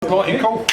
Right, cool.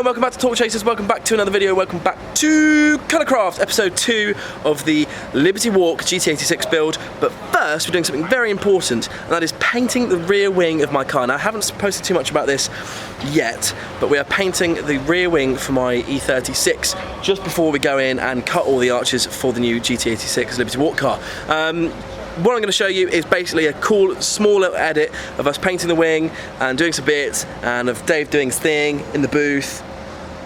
Welcome back to Talk Chasers, welcome back to another video, welcome back to Colourcraft, episode 2 of the Liberty Walk GT86 build. But first, we're doing something very important, and that is painting the rear wing of my car. Now, I haven't posted too much about this yet, but we are painting the rear wing for my E36 just before we go in and cut all the arches for the new GT86 Liberty Walk car. What I'm going to show you is basically a cool, small little edit of us painting the wing and doing some bits, and of Dave doing his thing in the booth.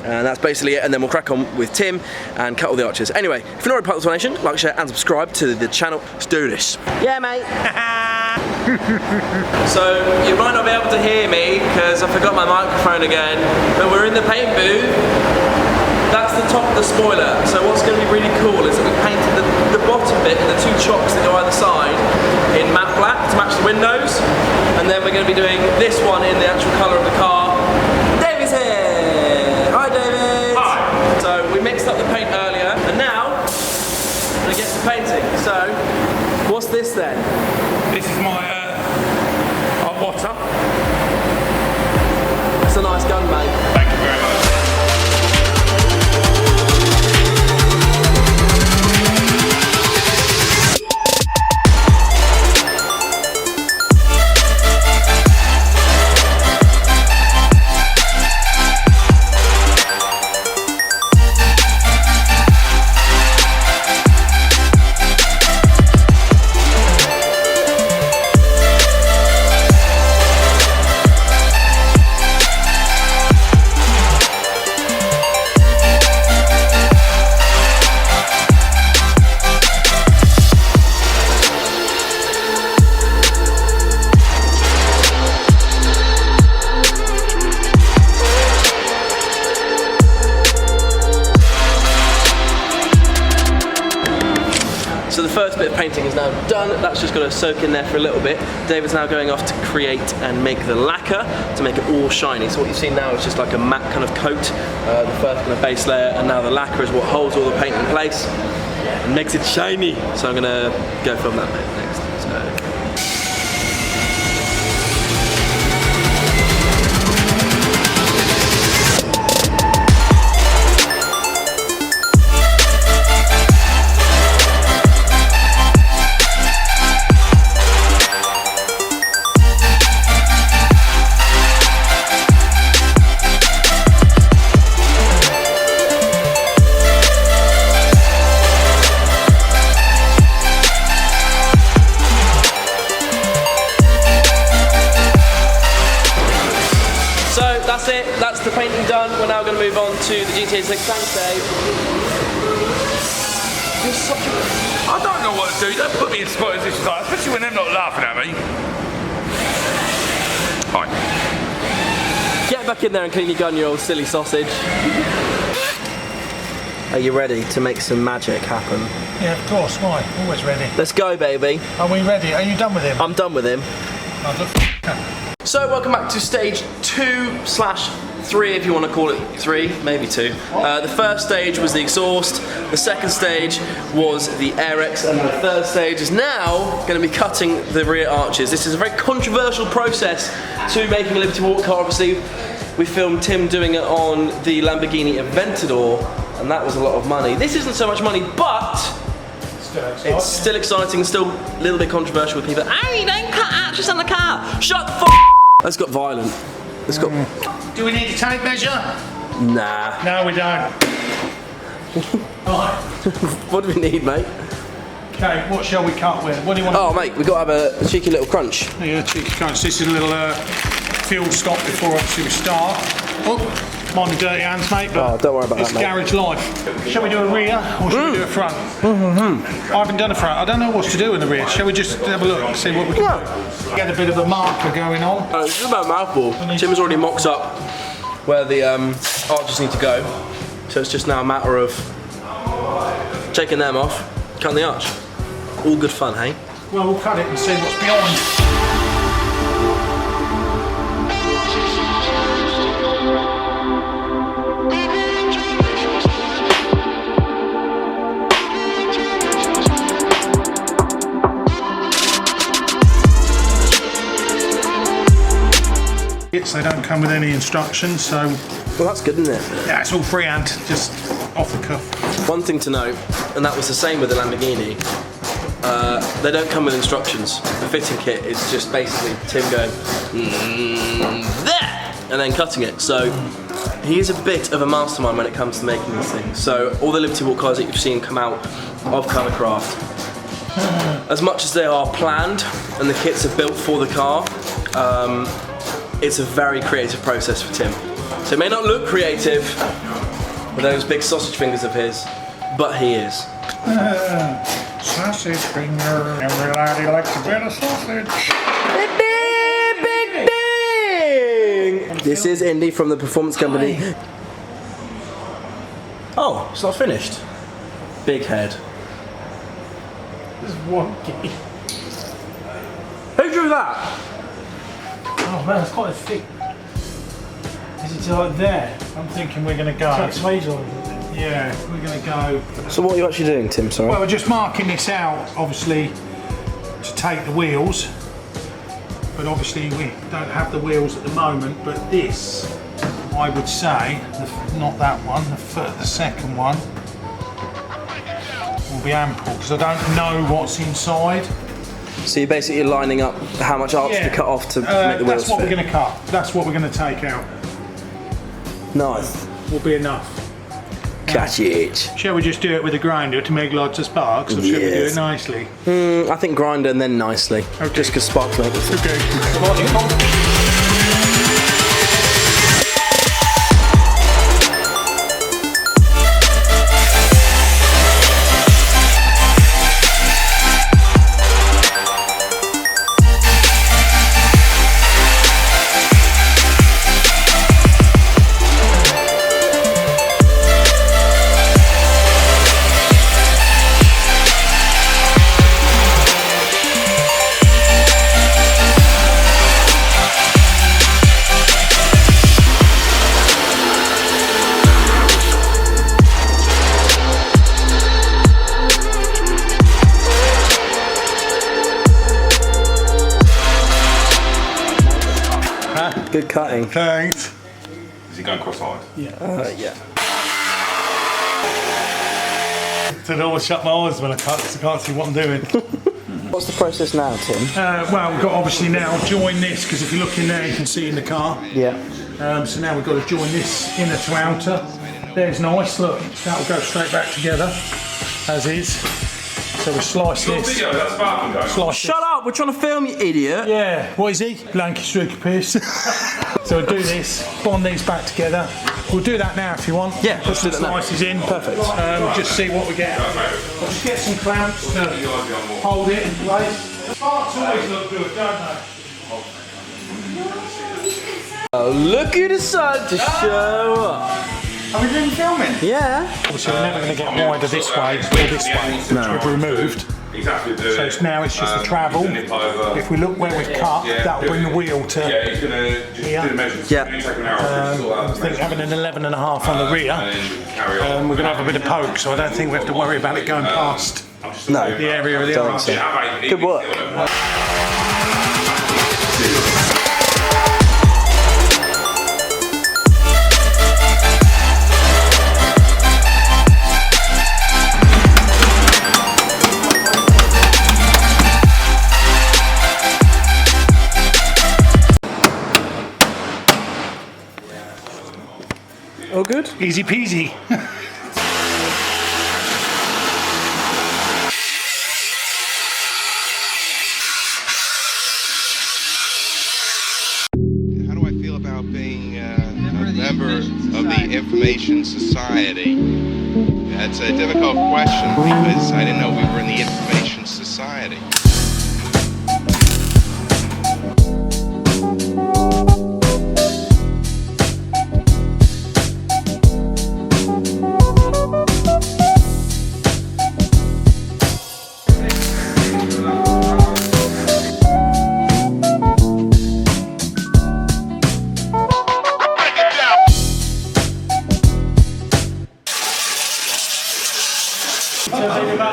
And that's basically it, and then we'll crack on with Tim and cut all the arches. Anyway, if you're not already part of the donation, like, share and subscribe to the channel. Let's do this. Yeah, mate. So, you might not be able to hear me because I forgot my microphone again, but we're in the paint booth. That's the top of the spoiler. So what's going to be really cool is that we painted the bottom bit and the two chocks that go either side in matte black to match the windows. And then we're going to be doing this one in the actual colour of the car. David's here! Hi, David! Hi! So we mixed up the paint earlier, and now we're going to get to painting. So, what's this then? This is my hot water. That's a nice gun, mate. Thank you very much. So the first bit of painting is now done. That's just got to soak in there for a little bit. David's now going off to create and make the lacquer to make it all shiny. So what you've seen now is just like a matte kind of coat, the first kind of base layer, and now the lacquer is what holds all the paint in place and makes it shiny. So I'm gonna go film that bit next. So. That's it, that's the painting done. We're now going to move on to the GT86. Thanks, Dave. You're such a... I don't know what to do. Don't put me in spots like that, especially when they're not laughing at me. Hi. Get back in there and clean your gun, you old silly sausage. Are you ready to make some magic happen? Yeah, of course. Why? Always ready. Let's go, baby. Are we ready? Are you done with him? I'm done with him. So welcome back to stage 2/3, if you want to call it 3, maybe 2. The first stage was the exhaust, the second stage was the air-X, and the third stage is now going to be cutting the rear arches. This is a very controversial process to making a Liberty Walk car. Obviously, we filmed Tim doing it on the Lamborghini Aventador, and that was a lot of money. This isn't so much money, but it's still exciting, still a little bit controversial with people. Oh, you don't cut arches on the car! Shut the f***! That's got violent. That's got... Do we need a tape measure? Nah. No, we don't. Right. What do we need, mate? Okay, what shall we cut with? What do you want? Oh, mate, we've got to have a cheeky little crunch. Yeah, cheeky crunch. This is a little fuel stop before obviously we start. Oh, mind the dirty hands, mate. But Oh, don't worry about it's that, mate. garage life. Shall we do a rear or shall we do a front? I haven't done a front. I don't know what to do in the rear. Shall we just have a look and see what we can do? Get a bit of a marker going on. This is about mouthful. Tim's already mocked up where the arches need to go. So it's just now a matter of taking them off, cutting the arch. All good fun, hey? Well, we'll cut it and see what's behind. They don't come with any instructions, so Well, that's good, isn't it? yeah, it's all freehand, just off the cuff. One thing to note, and that was the same with the Lamborghini, they don't come with instructions. The fitting kit is just basically Tim going, there, and then cutting it. So he is a bit of a mastermind when it comes to making these things. So all the Liberty Walk cars that you've seen come out of Colourcraft, as much as they are planned and the kits are built for the car, it's a very creative process for Tim. So it may not look creative with those big sausage fingers of his, but he is. Sausage finger. Every laddie likes a bit of sausage. Bing, bing, bing. This is Indy from the Performance Company. Oh, it's not finished. Big head. This is wonky. Who drew that? Oh man, it's quite thick. Is it like there? I'm thinking we're going to go. Yeah, we're going to go. So what are you actually doing, Tim? Sorry. Well, we're just marking this out, obviously, to take the wheels. But obviously we don't have the wheels at the moment. But this, I would say, not that one, the second one, will be ample because I don't know what's inside. So you're basically lining up how much arch to cut off to make the wheels That's what fit. we're going to cut. That's what we're going to take out. Nice. Will be enough. Catch it. Shall we just do it with a grinder to make lots of sparks, or shall we do Yes. it nicely? I think grinder and then nicely. Okay. Just because sparks make it. Okay. Good cutting. Thanks. Is he going cross-eyed? Yeah. So I always shut my eyes when I cut because I can't see what I'm doing. What's the process now, Tim? Well, we've got obviously now join this because if you look in there you can see in the car. Yeah. So now we've got to join this inner to outer. There's nice, look, that will go straight back together as is. So we slice this. Slice Shut up! We're trying to film, you idiot. Yeah, what is he? Blanky streaky piece. So we'll do this, bond these back together. We'll do that now if you want. Yeah, put let's some do that now. slices in. Perfect. Just see what we get. We'll just get some clamps to hold it in place. Sparks always look good, don't they? Oh, look who decided to show up. Are we doing filming? Yeah. Obviously we're never going to get wider this way or this way, which we've removed. Exactly. So now it's just the travel. If we look where we've cut, that'll bring the wheel to he's going to just here. do the measurements. Yeah. It's gonna take an hour to sort I out the think having an 11.5 on the rear, and then carry on. we're going to have a bit of poke, so I don't think we have to worry about it going past No. the area of the Don't arch. think so. Good work. All good? Easy peasy. information society? That's a difficult question because I didn't know we were in the information society.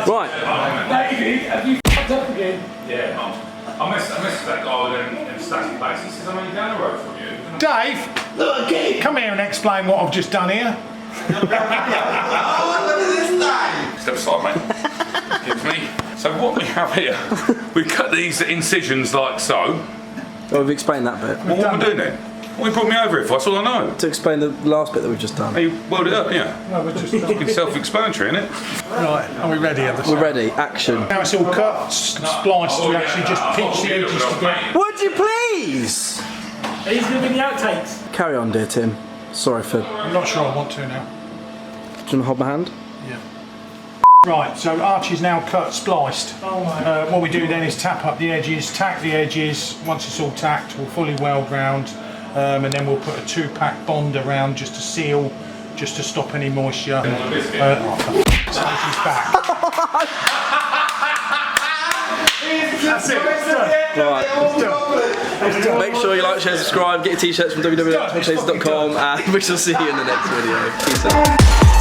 Right. David, have you fucked up again? Yeah, I messed with that guy with them static base. He says I'm only down the road from you. Dave, come here and explain what I've just done here. Step aside, mate. Excuse me. So what we have here, we cut these incisions like so. Well, we've explained that bit. Well, what am I doing then? What brought me over here for? That's all I know. To explain the last bit that we've just done. Hey, you weld it up, yeah. No, we're just It's self-explanatory, isn't it? right. Are we ready? We're ready. Action. Now it's all cut, spliced. We actually just pinch the edges together. Would you please? These are going to be the outtakes. Carry on, dear Tim. Sorry for... I'm not sure I want to now. Do you want to hold my hand? Yeah. Right, so Archie's now cut, spliced. Oh my. What we do then is tap up the edges, tack the edges. Once it's all tacked, we'll fully weld round, and then we'll put a 2-pack bond around just to seal, just to stop any moisture. So this is back. That's it. Right. Make sure you like, share, subscribe, get your t-shirts from www.talkchasers.com, and we shall see you in the next video. Peace out.